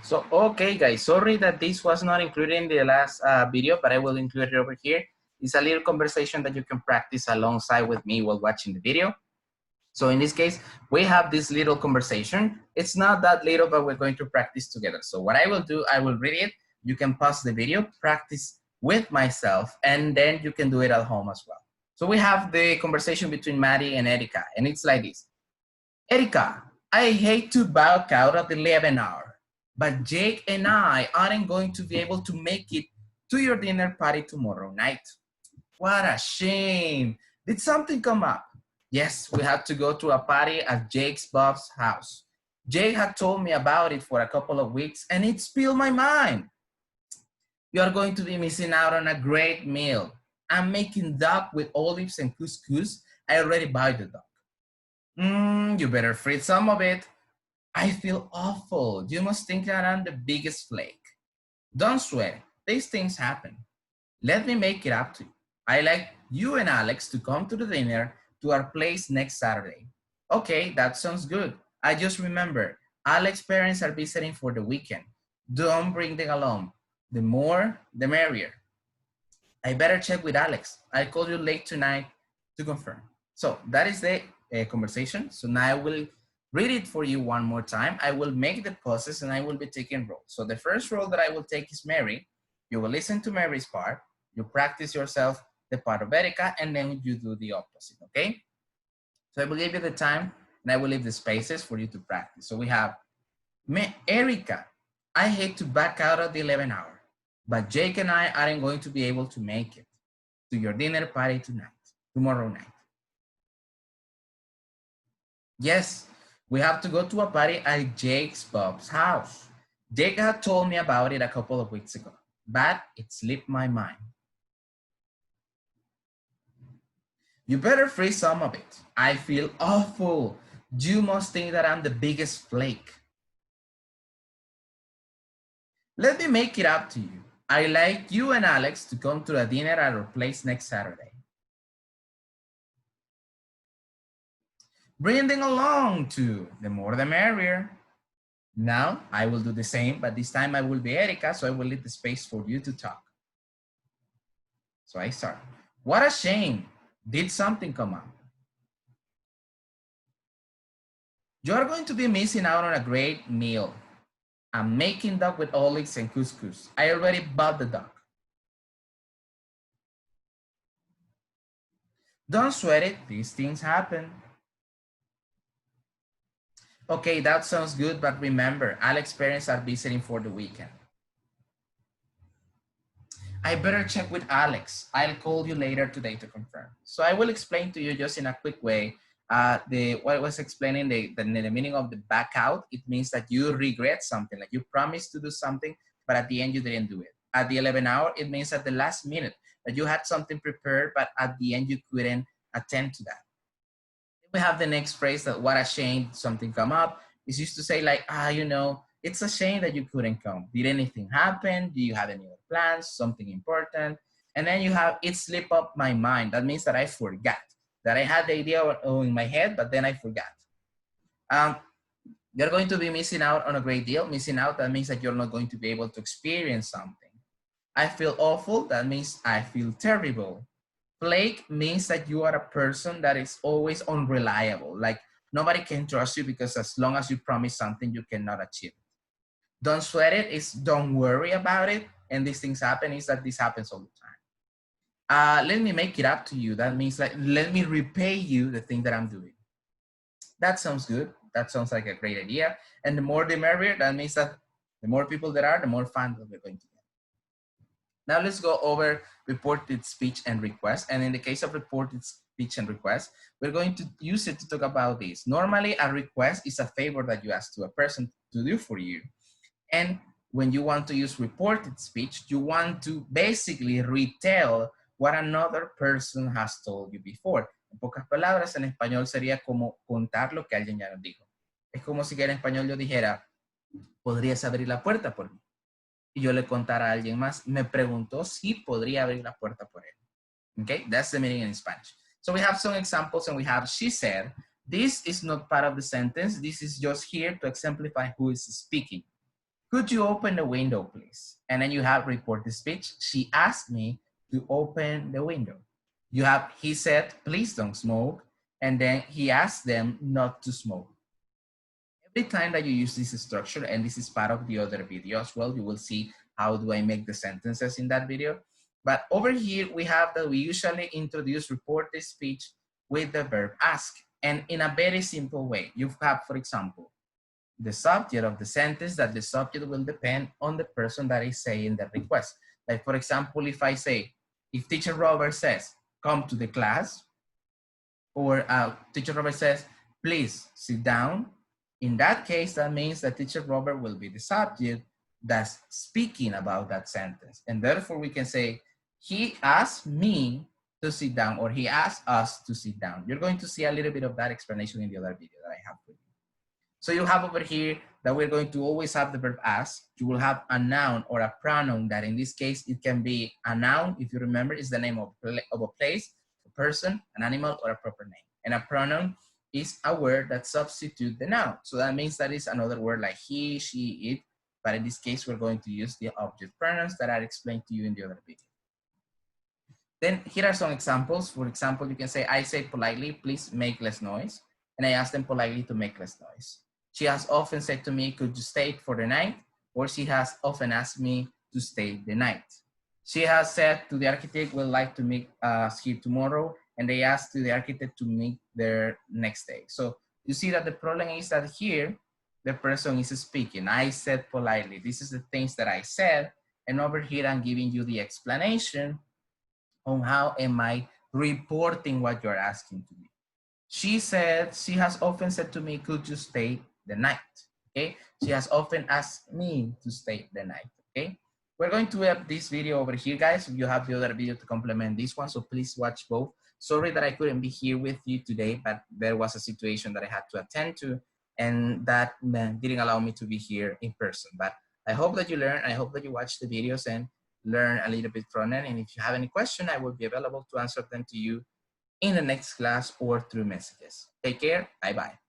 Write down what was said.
So, okay, guys, sorry that this was not included in the last video, but I will include it over here. It's a little conversation that you can practice alongside with me while watching the video. So in this case, we have this little conversation. It's not that little, but we're going to practice together. So what I will do, I will read it. You can pause the video, practice with myself, and then you can do it at home as well. So we have the conversation between Maddie and Erica, and it's like this. Erica, I hate to back out at the 11 hour, but Jake and I aren't going to be able to make it to your dinner party tomorrow night. What a shame. Did something come up? Yes, we had to go to a party at Jake's Bob's house. Jake had told me about it for a couple of weeks and it spilled my mind. You are going to be missing out on a great meal. I'm making duck with olives and couscous. I already bought the duck. You better freeze some of it. I feel awful. You must think that I'm the biggest flake. Don't sweat. These things happen. Let me make it up to you. I like you and Alex to come to the dinner to our place next Saturday. Okay, that sounds good. I just remember, Alex's parents are visiting for the weekend. Don't bring them along. The more, the merrier. I better check with Alex. I'll call you late tonight to confirm. So that is the conversation. So now I will read it for you one more time. I will make the pauses and I will be taking roles. So the first role that I will take is Mary. You will listen to Mary's part. You practice yourself the part of Erica, and then you do the opposite, okay? So I will give you the time, and I will leave the spaces for you to practice. So we have, Erica, I hate to back out at the 11 hour, but Jake and I aren't going to be able to make it to your dinner party tomorrow night. Yes, we have to go to a party at Jake's Bob's house. Jake had told me about it a couple of weeks ago, but it slipped my mind. You better freeze some of it. I feel awful. You must think that I'm the biggest flake. Let me make it up to you. I like you and Alex to come to a dinner at our place next Saturday. Bring them along too. The more the merrier. Now I will do the same, but this time I will be Erica, so I will leave the space for you to talk. So I start. What a shame. Did something come up? You're going to be missing out on a great meal. I'm making duck with olives and couscous. I already bought the duck. Don't sweat it, these things happen. Okay, that sounds good, but remember, Alex's parents are visiting for the weekend. I better check with Alex. I'll call you later today to confirm. So I will explain to you just in a quick way what I was explaining, the meaning of the back out. It means that you regret something, like you promised to do something, but at the end you didn't do it. At the 11 hour, it means at the last minute that you had something prepared, but at the end you couldn't attend to that. We have the next phrase that what a shame something come up. It's used to say like, you know, it's a shame that you couldn't come. Did anything happen? Do you have any other plans? Something important? And then you have, it slipped up my mind. That means that I forgot. That I had the idea in my head, but then I forgot. You're going to be missing out on a great deal. Missing out, that means that you're not going to be able to experience something. I feel awful. That means I feel terrible. Flake means that you are a person that is always unreliable. Like nobody can trust you because as long as you promise something, you cannot achieve it. Don't sweat it, it's don't worry about it. And these things happen, is that this happens all the time. Let me make it up to you. That means like, let me repay you the thing that I'm doing. That sounds good. That sounds like a great idea. And the more the merrier, that means that the more people there are, the more fun that we're going to get. Now let's go over reported speech and request. And in the case of reported speech and request, we're going to use it to talk about this. Normally a request is a favor that you ask to a person to do for you. And when you want to use reported speech, you want to basically retell what another person has told you before. En pocas palabras, en español sería como contar lo que alguien ya nos dijo. Es como si en español yo dijera, ¿podrías abrir la puerta por mí? Y yo le contara a alguien más, me preguntó si podría abrir la puerta por él. Okay, that's the meaning in Spanish. So we have some examples and we have, she said, this is not part of the sentence. This is just here to exemplify who is speaking. could you open the window, please? And then you have report the speech. She asked me to open the window. You have, he said, please don't smoke. And then he asked them not to smoke. Every time that you use this structure, and this is part of the other video as well, you will see how do I make the sentences in that video. But over here, we have that we usually introduce report the speech with the verb ask. And in a very simple way, you have, for example, the subject of the sentence, that the subject will depend on the person that is saying the request. Like, for example, if I say, if teacher Robert says, come to the class, or teacher Robert says, please sit down. In that case, that means that teacher Robert will be the subject that's speaking about that sentence. And therefore we can say, he asked me to sit down, or he asked us to sit down. You're going to see a little bit of that explanation in the other video that I have for you. So you have over here that we're going to always have the verb ask. You will have a noun or a pronoun that in this case, it can be a noun. If you remember, is the name of a place, a person, an animal, or a proper name. And a pronoun is a word that substitutes the noun. So that means that is another word like he, she, it. But in this case, we're going to use the object pronouns that I explained to you in the other video. Then here are some examples. For example, you can say, I say politely, please make less noise. And I ask them politely to make less noise. She has often said to me, could you stay for the night? Or she has often asked me to stay the night. She has said to the architect, we'd like to meet us here tomorrow. And they asked the architect to meet there next day. So you see that the problem is that here, the person is speaking. I said politely, this is the things that I said. And over here, I'm giving you the explanation on how am I reporting what you're asking to me. She said, she has often said to me, could you stay the night? Okay, she has often asked me to stay the night. Okay, we're going to have this video over here, guys. You have the other video to complement this one, so please watch both. Sorry that I couldn't be here with you today, but there was a situation that I had to attend to, and that didn't allow me to be here in person. But I hope that you learn. I hope that you watch the videos and learn a little bit from it. And if you have any question, I will be available to answer them to you in the next class or through messages. Take care. Bye-bye.